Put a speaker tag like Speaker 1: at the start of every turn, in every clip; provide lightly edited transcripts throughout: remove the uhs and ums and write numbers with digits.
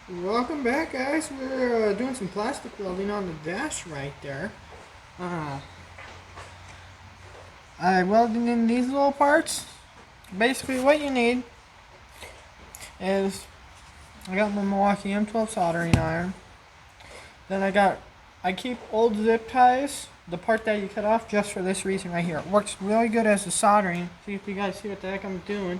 Speaker 1: Welcome back, guys. We're doing some plastic welding on the dash right there. Uh, I welded in these little parts. Basically, what you need is I got my Milwaukee M12 soldering iron. Then I keep old zip ties, the part that you cut off, just for this reason right here. It works really good as a soldering. See if you guys see what the heck I'm doing.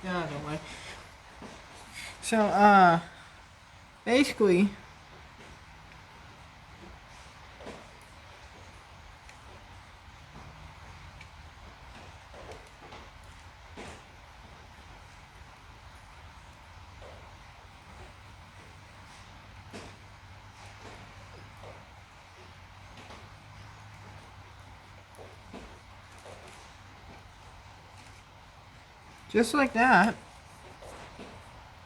Speaker 1: Yeah, I don't like. So, basically, just like that.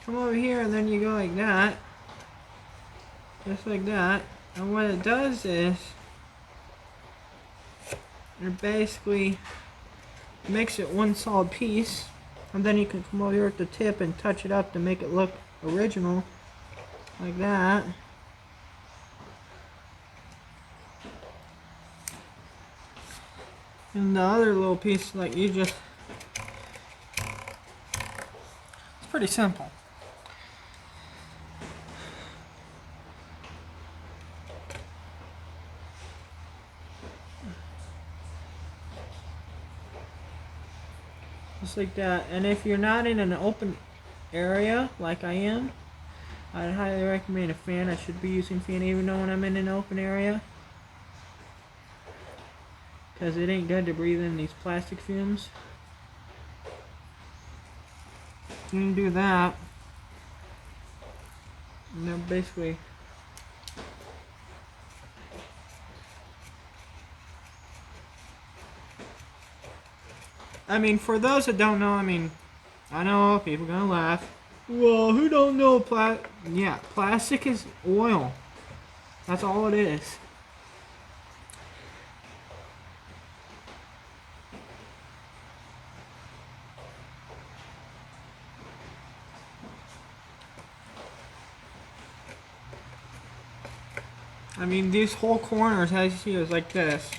Speaker 1: Come over here and then you go like that. Just like that. And what it does is it basically makes it one solid piece. And then you can come over here at the tip and touch it up to make it look original. Like that. And the other little piece, like you just... It's pretty simple. Just like that. And if you're not in an open area like I am, I'd highly recommend a fan. I should be using a fan even though when I'm in an open area, because it ain't good to breathe in these plastic fumes. You can do that. And then basically for those that don't know, I know people are gonna laugh. Well, who don't know yeah, plastic is oil. That's all it is. These whole corners, as you see, is like this.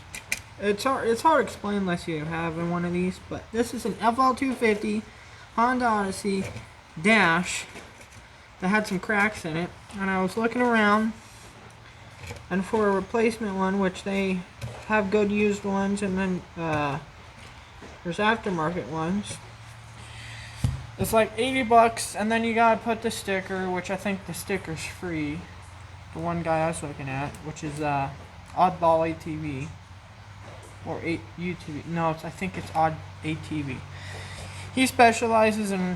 Speaker 1: It's hard to explain unless you have one of these, but this is an FL250 Honda Odyssey dash that had some cracks in it, and I was looking around, and for a replacement one, which they have good used ones, and then there's aftermarket ones. It's like 80 bucks, and then you gotta put the sticker, which I think the sticker's free. The one guy I was looking at, which is Oddball ATV. Or UTV. No, I think it's Odd ATV. He specializes in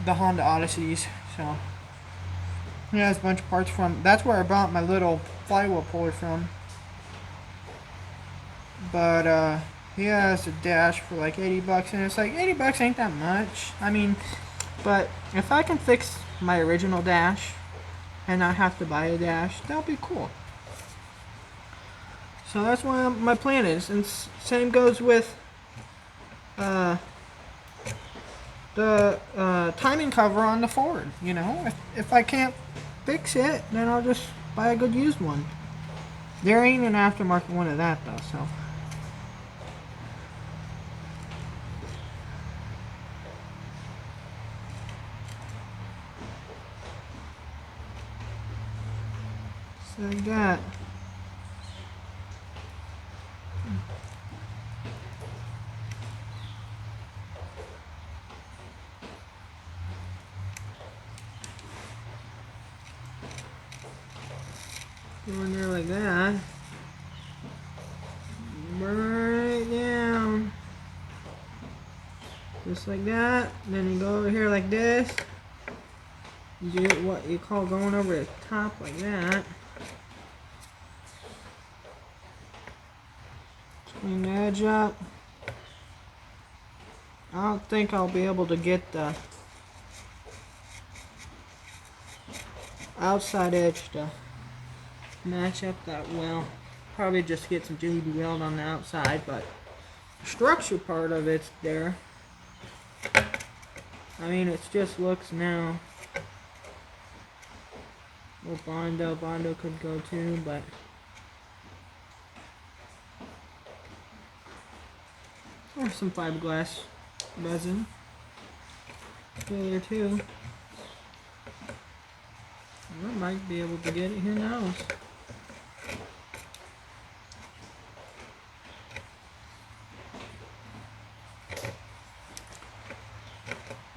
Speaker 1: the Honda Odysseys, so he has a bunch of parts from. That's where I bought my little flywheel puller from. But he has a dash for like 80 bucks, and it's like 80 bucks ain't that much. But if I can fix my original dash and not have to buy a dash, that'll be cool. So that's what my plan is, and same goes with the timing cover on the Ford. If I can't fix it, then I'll just buy a good used one. There ain't an aftermarket one of that though, so. So like that. Go in there like that. Burn it down. Just like that. And then you go over here like this. You do what you call going over the top like that. Clean the edge up. I don't think I'll be able to get the outside edge to match up that well. Probably just get some JB weld on the outside, but structure part of it's there. I mean, it just looks now. Well, Bondo could go too, but or some fiberglass resin. Go there too. I might be able to get it. Who knows?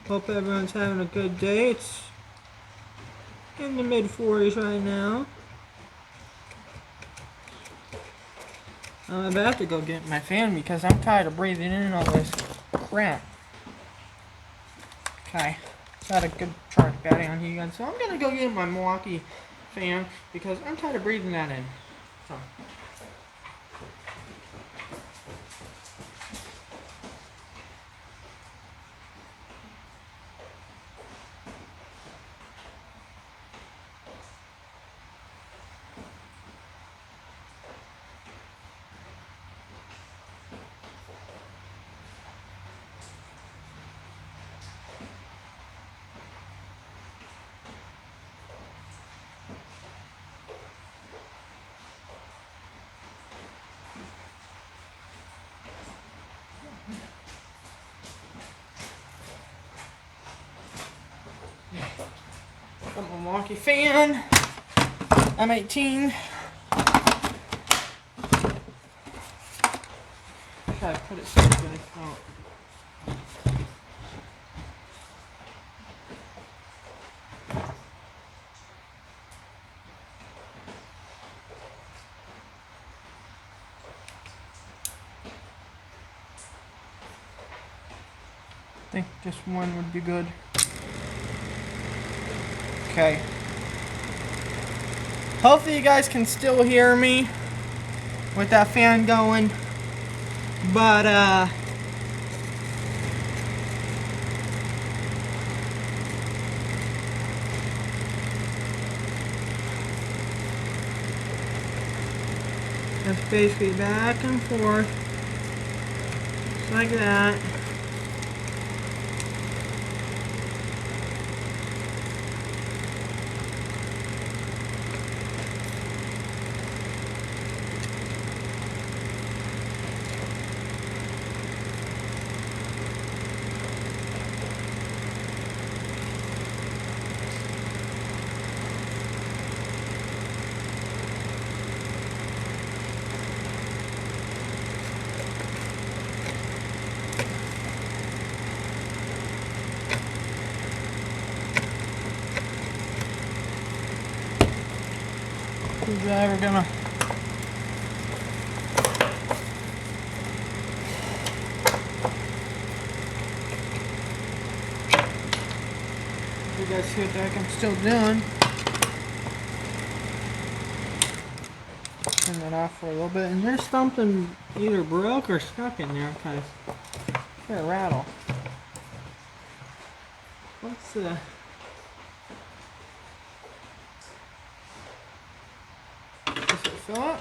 Speaker 1: Hope everyone's having a good day. It's in the mid-40s right now. I'm about to go get my fan because I'm tired of breathing in all this crap. Okay, so I had a good charge battery on here again, so I'm gonna go get my Milwaukee fan because I'm tired of breathing that in. So. Got my Milwaukee fan. M18. Try to put it so that it's not. I think just one would be good. Okay. Hopefully you guys can still hear me with that fan going. But just basically back and forth. Just like that. We're gonna you guys see what the heck I'm still doing. Turn that off for a little bit, and there's something either broke or stuck in there because I hear a rattle. What's the does it fill up?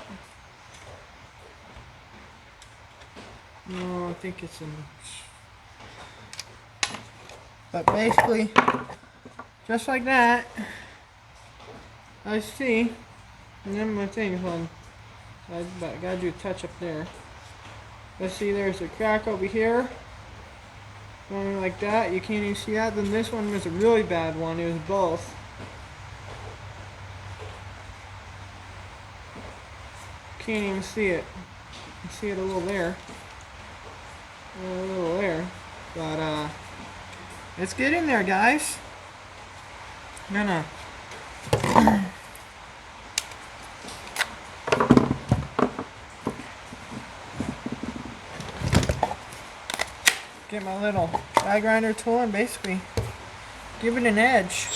Speaker 1: No, I think it's in. But basically, just like that, I see. And then my thing, hold on. I gotta do a touch up there. Let's see, there's a crack over here. Going like that, you can't even see that. Then this one was a really bad one. It was both. Can't even see it. You can see it a little there. A little there. But it's getting there, guys. I'm gonna get my little die grinder tool and basically give it an edge.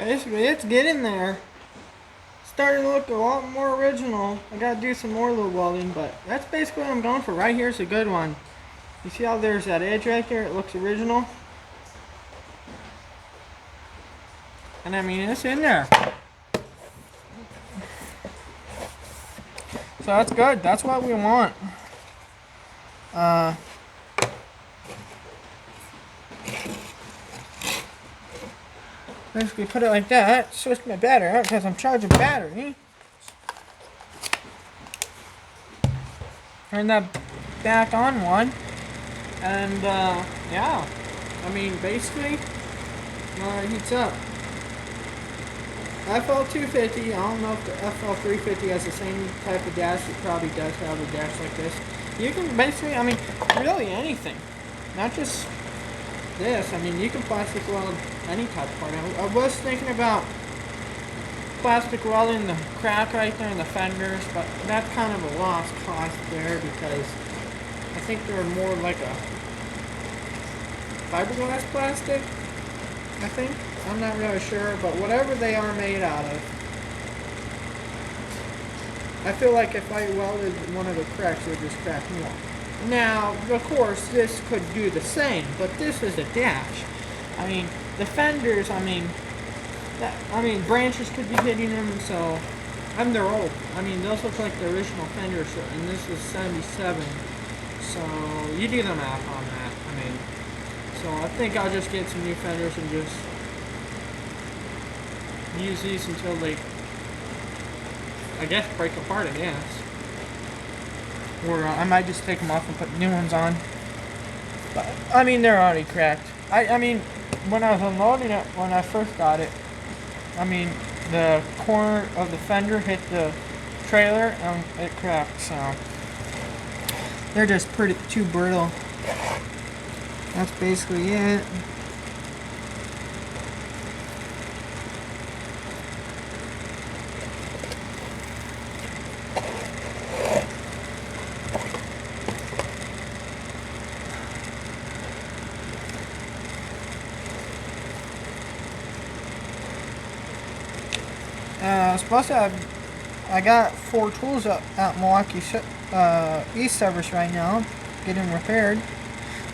Speaker 1: basically, it's getting there. Starting to look a lot more original. I gotta do some more little welding, but that's basically what I'm going for. Right here's a good one. You see how there's that edge right there? It looks original. And I mean, it's in there. So that's good. That's what we want. Basically put it like that. Switch my battery out because I'm charging battery. Turn that back on one. And yeah. I mean, basically, it heats up. FL250, I don't know if the FL350 has the same type of dash. It probably does have a dash like this. You can basically, I mean, really anything. Not just this. I mean, you can plastic weld any type of part. I was thinking about plastic welding the crack right there in the fenders, but that's kind of a lost cause there because I think they're more like a fiberglass plastic, I think. I'm not really sure, but whatever they are made out of, I feel like if I welded one of the cracks, it would just crack more. Now, of course, this could do the same, but this is a dash. I mean, the fenders, branches could be hitting them, so, and they're old. I mean, those look like the original fenders, and this is 77, so you do the math on that. I mean, so I think I'll just get some new fenders and just use these until they, I guess, break apart, I guess. Or I might just take them off and put new ones on. But, I mean, they're already cracked. I mean, when I was unloading it, when I first got it, I mean, the corner of the fender hit the trailer and it cracked, so they're just too brittle. That's basically it. Supposed to have, I got 4 tools at Milwaukee East Service right now, getting repaired.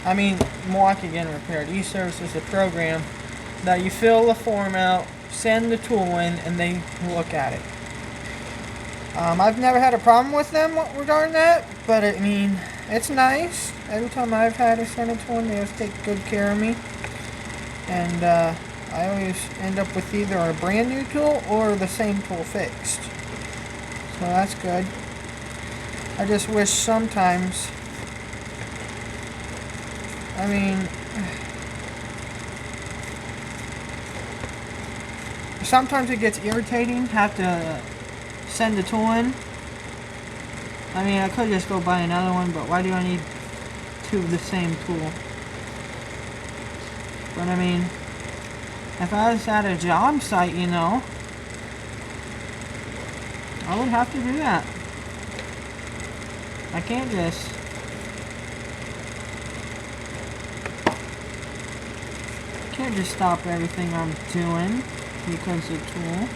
Speaker 1: I mean, Milwaukee getting repaired. East Service is a program that you fill the form out, send the tool in, and they look at it. I've never had a problem with them regarding that, but I mean, it's nice. Every time I've had to send a tool in, they always take good care of me. And I always end up with either a brand new tool or the same tool fixed. So that's good. I just wish sometimes, I mean, sometimes it gets irritating, have to send the tool in. I mean, I could just go buy another one, but why do I need 2 of the same tool? But I mean, if I was at a job site, you know, I would have to do that. I can't just stop everything I'm doing because of the tool.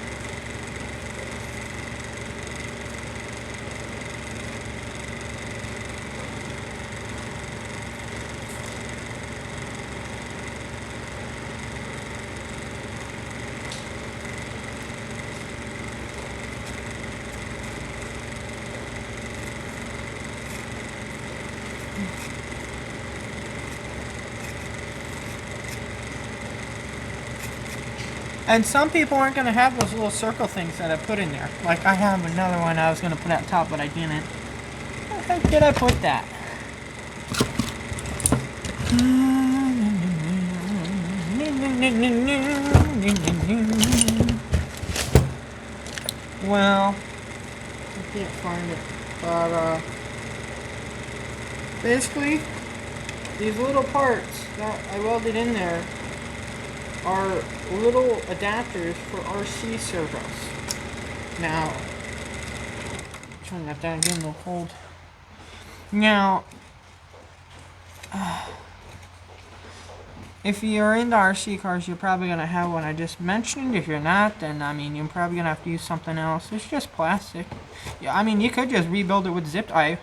Speaker 1: And some people aren't going to have those little circle things that I put in there. Like I have another one I was going to put at top, but I didn't. Where the heck did I put that? Well, I can't find it. But basically, these little parts that I welded in there are little adapters for RC servos. Now, turn that down, give them a hold. Now, If you're into RC cars, you're probably going to have what I just mentioned. If you're not, then, I mean, you're probably going to have to use something else. It's just plastic. Yeah, I mean, you could just rebuild it with zip tie.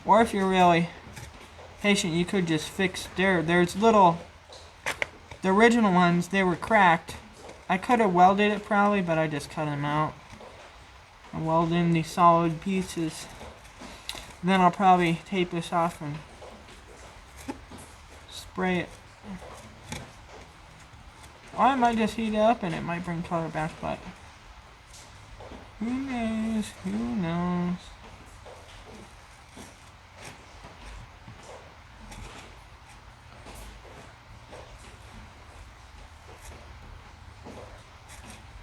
Speaker 1: Or if you're really patient, you could just fix there's little, the original ones, they were cracked. I could have welded it probably, but I just cut them out. I weld in these solid pieces. Then I'll probably tape this off and spray it. Or I might just heat it up and it might bring color back, but who knows? Who knows?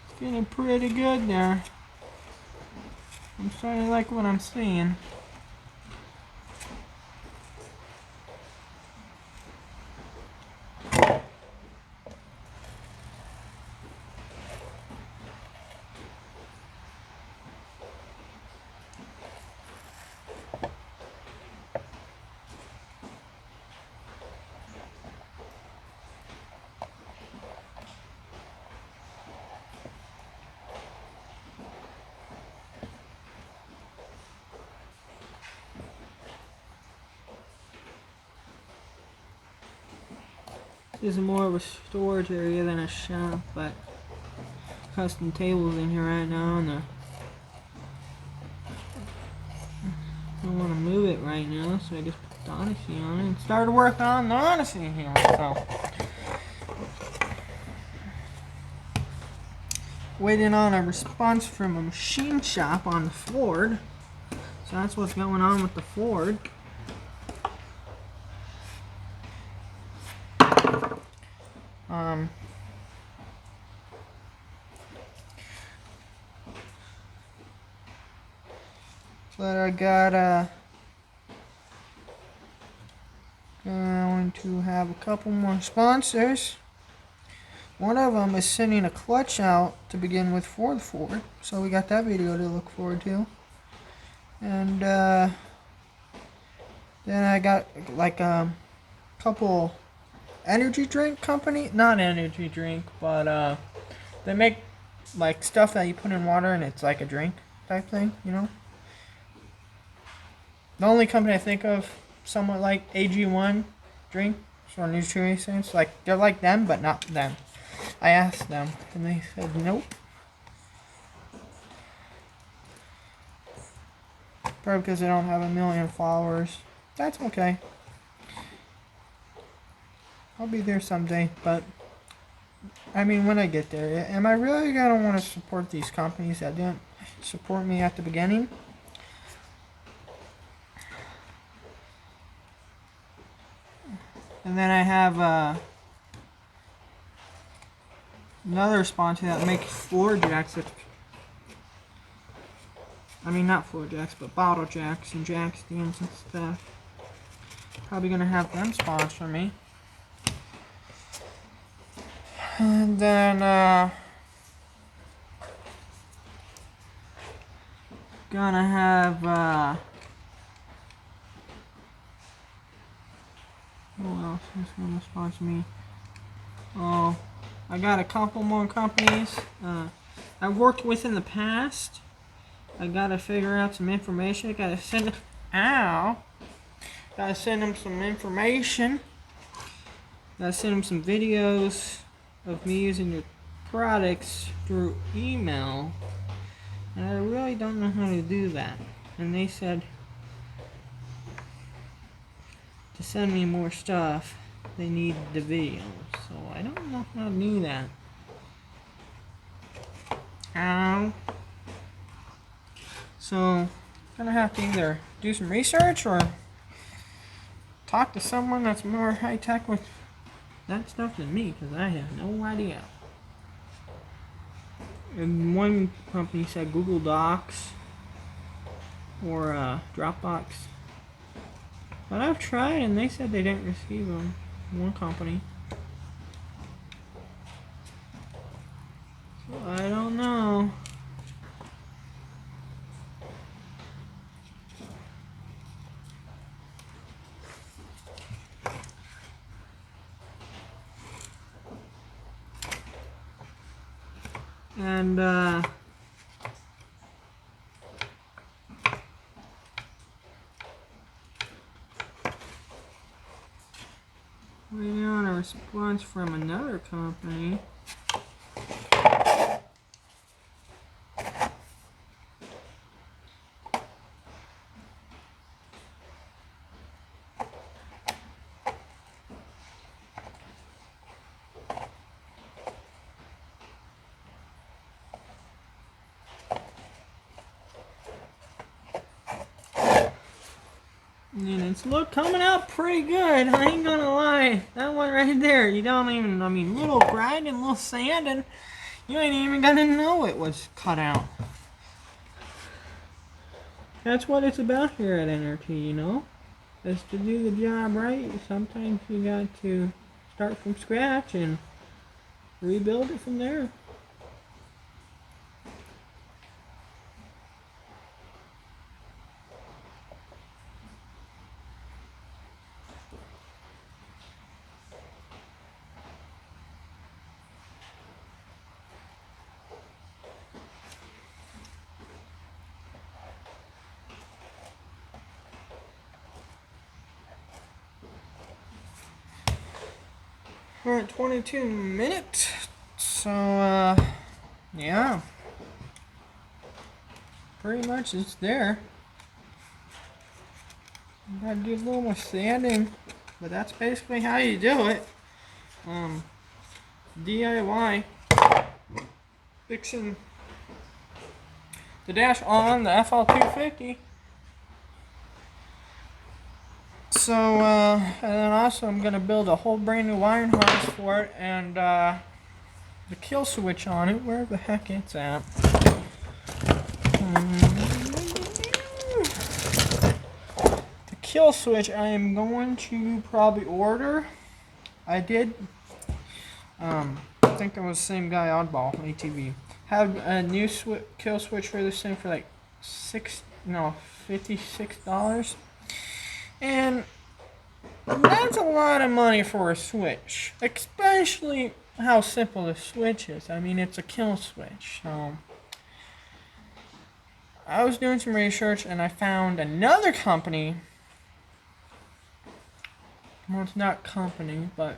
Speaker 1: It's getting pretty good there. I'm starting to like what I'm seeing. This is more of a storage area than a shop, but custom tables in here right now, and I don't want to move it right now, so I just put the Odyssey on it and started working on the Odyssey here. So, waiting on a response from a machine shop on the Ford. So that's what's going on with the Ford. But I got going to have a couple more sponsors. One of them is sending a clutch out to begin with for the Ford, so we got that video to look forward to. And then I got like a couple energy drink company, not energy drink, but they make like stuff that you put in water and it's like a drink type thing, you know. The only company I think of somewhat like AG1 drink for nutritionists, like they're like them but not them. I asked them and they said nope. Probably because they don't have 1 million followers. That's okay. I'll be there someday, but I mean when I get there. Am I really gonna want to support these companies that didn't support me at the beginning? And then I have another sponsor that makes floor jacks. I mean, not floor jacks, but bottle jacks and jack stands and stuff. Probably gonna have them sponsor me. And then gonna have who else is gonna sponsor me? Oh, I got a couple more companies I've worked with in the past. I gotta figure out some information. I gotta send them. Ow! Gotta send them some information. Gotta send them some videos of me using your products through email. And I really don't know how to do that. And they said to send me more stuff, they need the video. So I don't know how to do that. Ow. So, I'm gonna have to either do some research or talk to someone that's more high tech with that stuff than me, because I have no idea. And one company said Google Docs or Dropbox. But I've tried and they said they didn't receive them. One company. So I don't know. And waiting on a response from another company. And it's coming out pretty good. I ain't gonna lie. That one right there, you don't even, I mean, little grinding, little sanding, you ain't even gonna know it was cut out. That's what it's about here at N.R.T, you know? Is to do the job right. Sometimes you got to start from scratch and rebuild it from there. We're at 22 minutes, so yeah, pretty much it's there. Gotta do a little more sanding, but that's basically how you do it. DIY, fixing the dash on the FL250. So, and then also I'm gonna build a whole brand new wiring harness for it, and the kill switch on it, where the heck it's at. The kill switch I am going to probably order. I did, I think it was the same guy, Oddball, ATV. Have a new kill switch for this thing for like $56. And that's a lot of money for a switch, especially how simple the switch is. I mean, it's a kill switch. So I was doing some research and I found another company. Well, it's not company, but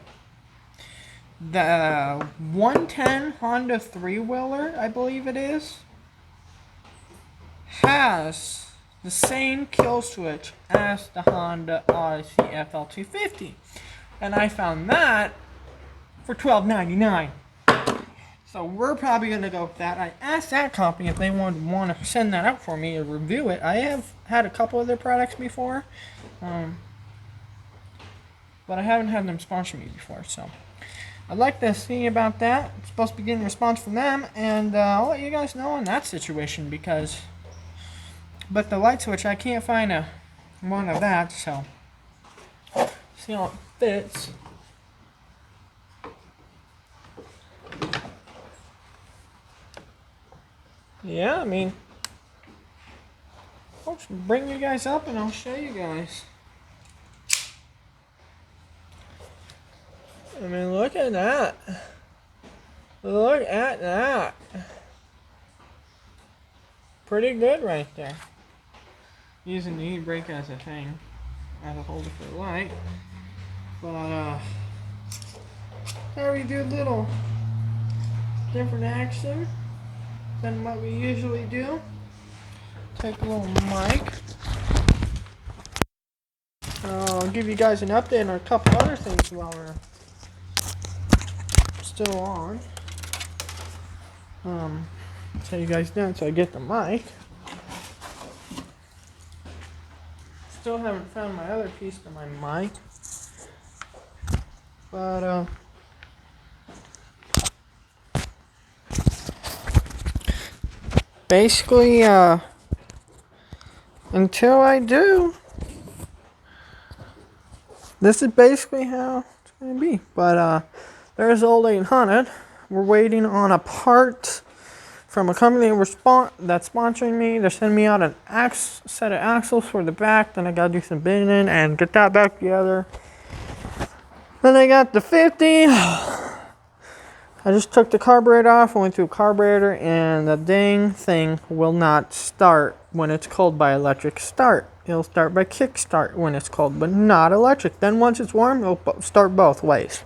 Speaker 1: the 110 Honda 3-wheeler, I believe it is, has the same kill switch as the Honda Odyssey FL250, and I found that for $12.99. So we're probably gonna go with that. I asked that company if they would want to send that out for me or review it. I have had a couple of their products before, but I haven't had them sponsor me before. So I'd like to see about that. I'm supposed to be getting a response from them, and I'll let you guys know on that situation because. But the light switch, I can't find one of that, so see how it fits. Yeah, I mean, I'll bring you guys up and I'll show you guys. I mean, look at that. Look at that. Pretty good right there. Using the e-brake as a thing, as a holder for the light. But, there we do a little different action than what we usually do. Take a little mic. I'll give you guys an update on a couple other things while we're still on. Tell you guys down so I get the mic. Still haven't found my other piece to my mic. But basically until I do, this is basically how it's gonna be. But there's old 800. We're waiting on a part from a company that's sponsoring me. They're sending me out a set of axles for the back. Then I gotta do some bending and get that back together. Then I got the 50. I just took the carburetor off, went through carburetor, and the dang thing will not start when it's called by electric start. It'll start by kick start when it's cold, but not electric. Then once it's warm, it'll start both ways.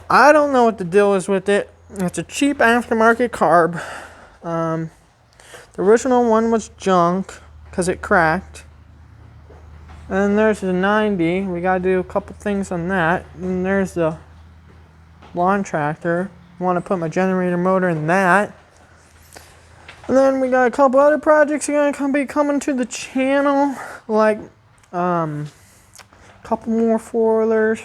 Speaker 1: I don't know what the deal is with it. It's a cheap aftermarket carb. The original one was junk because it cracked. And there's the 90. We gotta do a couple things on that. And there's the lawn tractor. I want to put my generator motor in that. And then we got a couple other projects are gonna be coming to the channel, like a couple more four-wheelers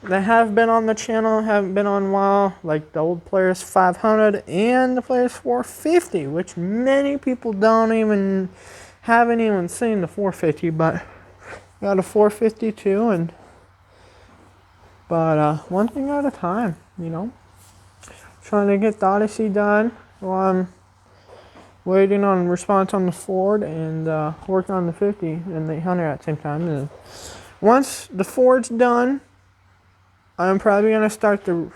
Speaker 1: that have been on the channel, haven't been on a while, like the old Polaris 500 and the Polaris 450, which many people haven't even seen the 450, but got a 450 too, but one thing at a time, you know. Trying to get the Odyssey done while I'm waiting on response on the Ford and working on the 50 and the 100 at the same time. And once the Ford's done, I'm probably going to start the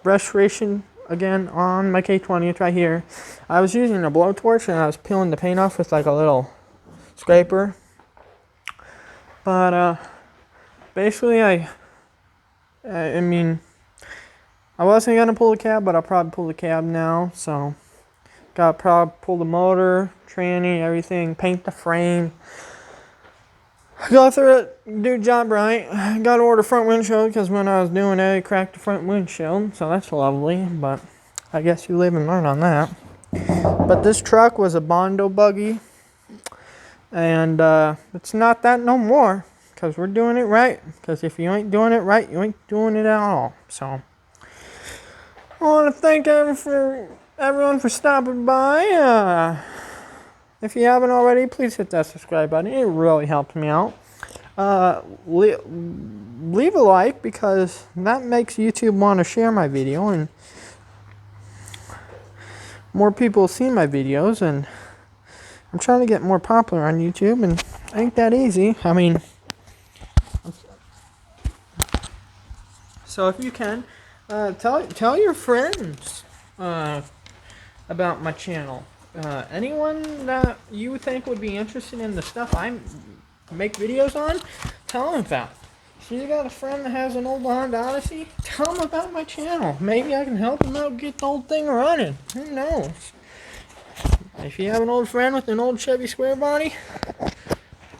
Speaker 1: restoration again on my K20. It's right here. I was using a blowtorch and I was peeling the paint off with like a little scraper. But basically I mean, I wasn't going to pull the cab, but I'll probably pull the cab now. So, got to probably pull the motor, tranny, everything, paint the frame. Go through it, do the job right. Got to order front windshield because when I was doing it, I cracked the front windshield. So, that's lovely, but I guess you live and learn on that. But this truck was a Bondo buggy. And it's not that no more because we're doing it right. Because if you ain't doing it right, you ain't doing it at all. So, I want to thank everyone for stopping by. If you haven't already, please hit that subscribe button. It really helps me out. Leave a like because that makes YouTube want to share my video and more people see my videos. And I'm trying to get more popular on YouTube, and it ain't that easy. I mean, so if you can. Tell your friends about my channel. Anyone that you think would be interested in the stuff I make videos on, tell them about it. If you got a friend that has an old Honda Odyssey, tell them about my channel. Maybe I can help them out get the old thing running. Who knows? If you have an old friend with an old Chevy Square Body,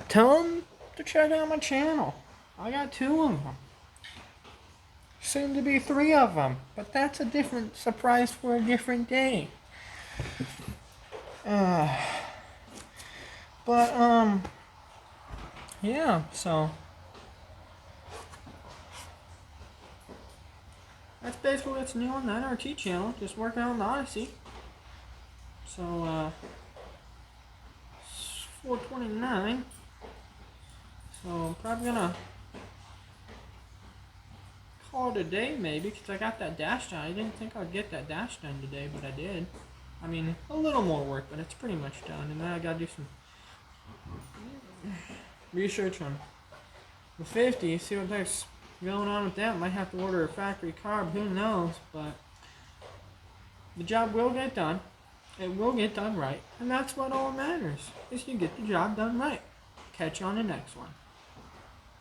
Speaker 1: tell them to check out my channel. I got 2 of them. Soon to be 3 of them, but that's a different surprise for a different day. Yeah, so that's basically what's new on the N.R.T channel. Just working on the Odyssey. So, 429. So I'm probably gonna call it a day maybe because I got that dash done. I didn't think I'd get that dash done today, but I did. I mean, a little more work, but it's pretty much done. And then I gotta do some research on the 50, see what there's going on with that. Might have to order a factory carb, who knows, but the job will get done. It will get done right, and that's what all matters, is you get the job done right. Catch you on the next one.